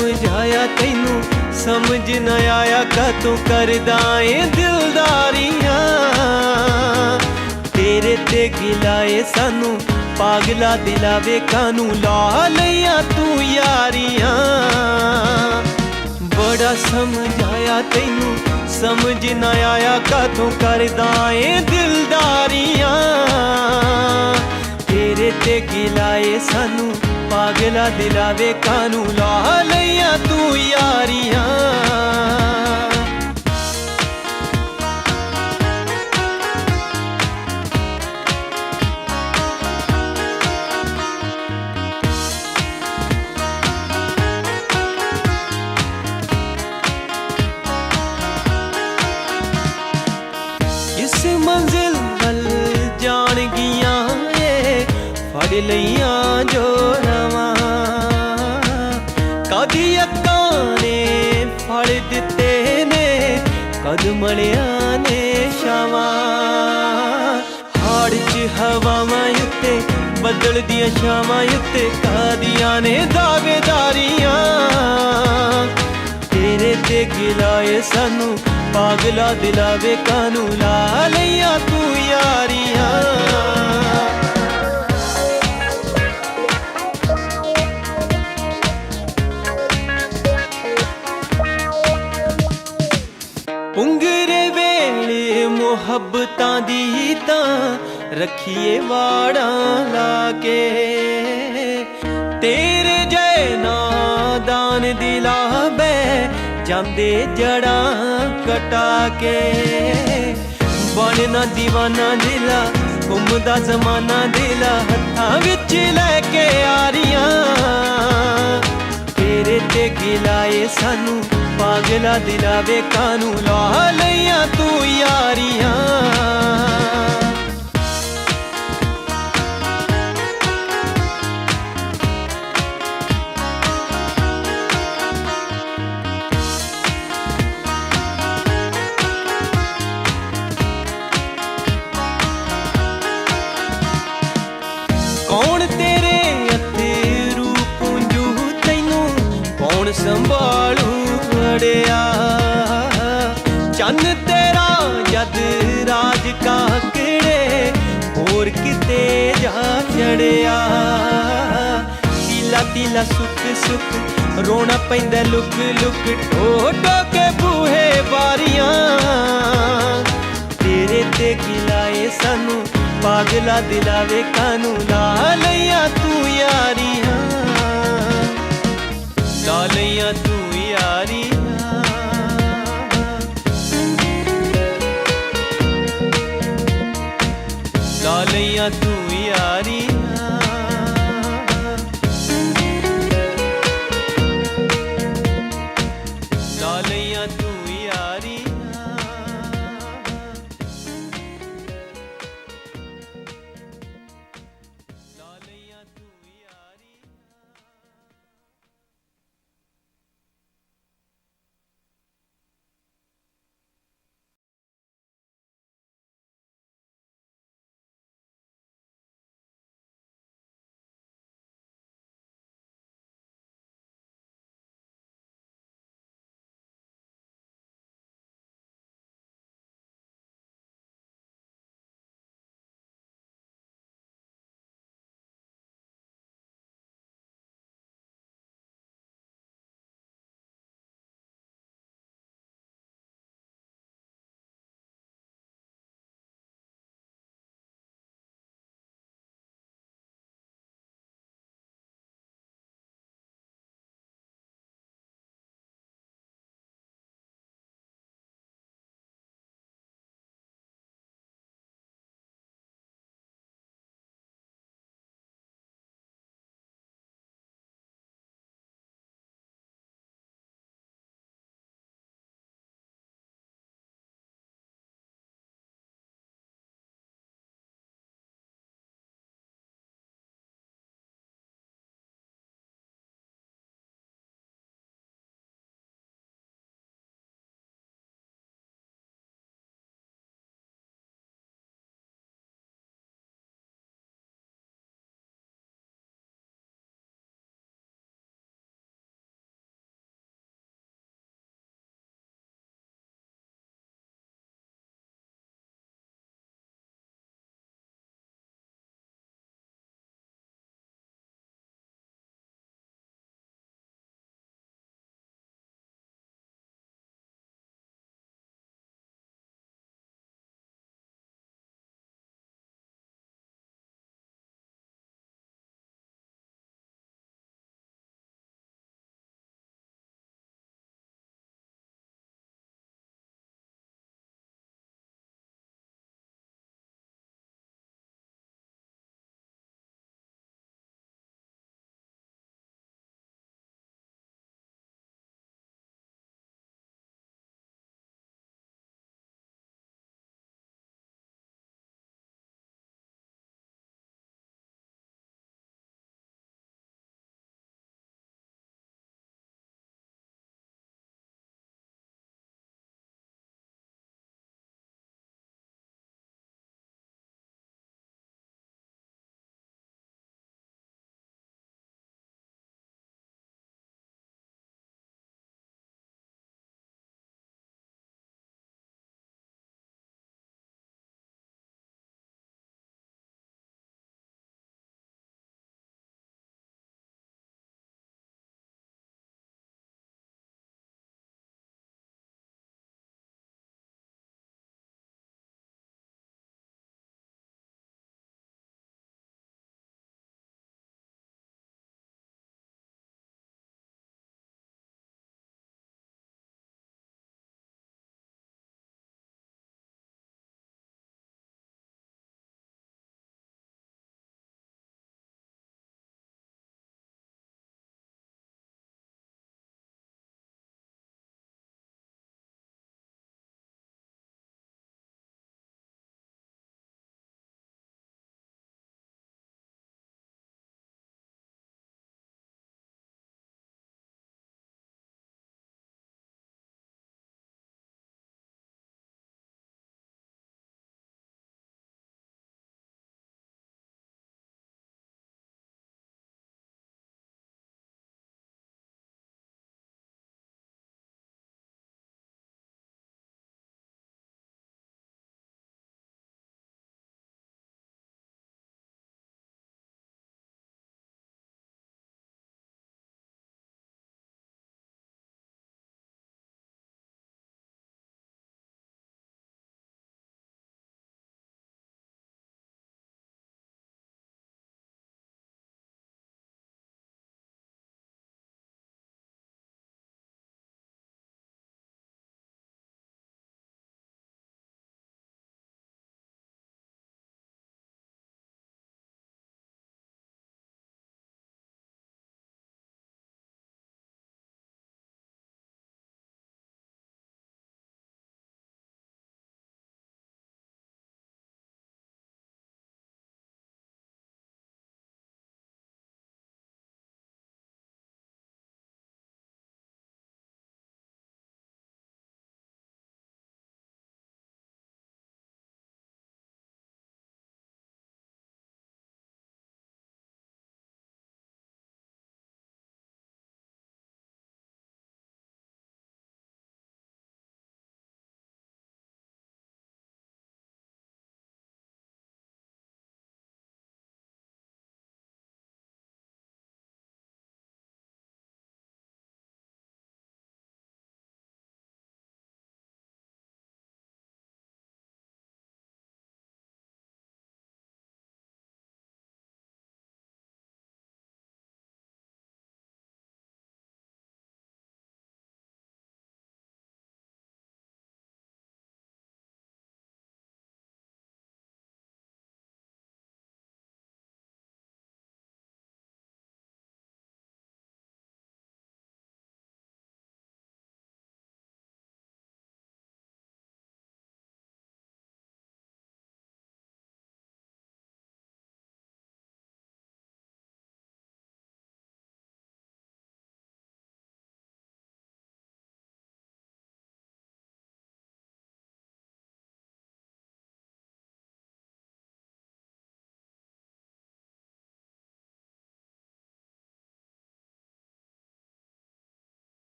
समझाया तैनू समझ न आया कातों करदा ए दिलदारियां तेरे ते गिलाए सानू पागला दिलावे कानू ला लिया तू यारियां बड़ा समझाया तैनू समझ न आया कातों करदा ए दिलदारियां तेरे ते गिलाए सानू पागला दिलावे कानू ला लिया तू यारियां इस मंजिल वल जान गियां फड़ लईयां जो रवां कदी अक्कां ने फड़ दिते ने कद मलियां ने छावां हाड़ च हवावां उत्ते बदल दियां छावां उत्ते कादियां ने दावेदारियां तेरे ते गिलाए सानू पागला दिलावे कानू ला लिया तू यारियां पुंगरे वेले मुहब्बतां दी तां रखिए वाड़ां लाके तेरे जय नादान दिला बै जांदे जड़ां कटा के बनना दीवाना दिला घुमदा जमाना दिला हत्थां विच लैके यारियां तेरे ते गिलाए सानू पागला दिलावे कानू ला लिया तू यारियां कौन तेरे अथेरू पूंजू तैनू कौन संभालू अड़िया चन्न तेरा जद राज काकड़े होर किते जा चढ़िया तीला तीला सुख सुख रोना पैंदा लुक लुक ठो ठो के बूहे बारियां तेरे ते गिलाए सानू पागला दिलावे कानू ला लिया तू यारियां ला लिया तू यारियां ला लिया तू यारियां।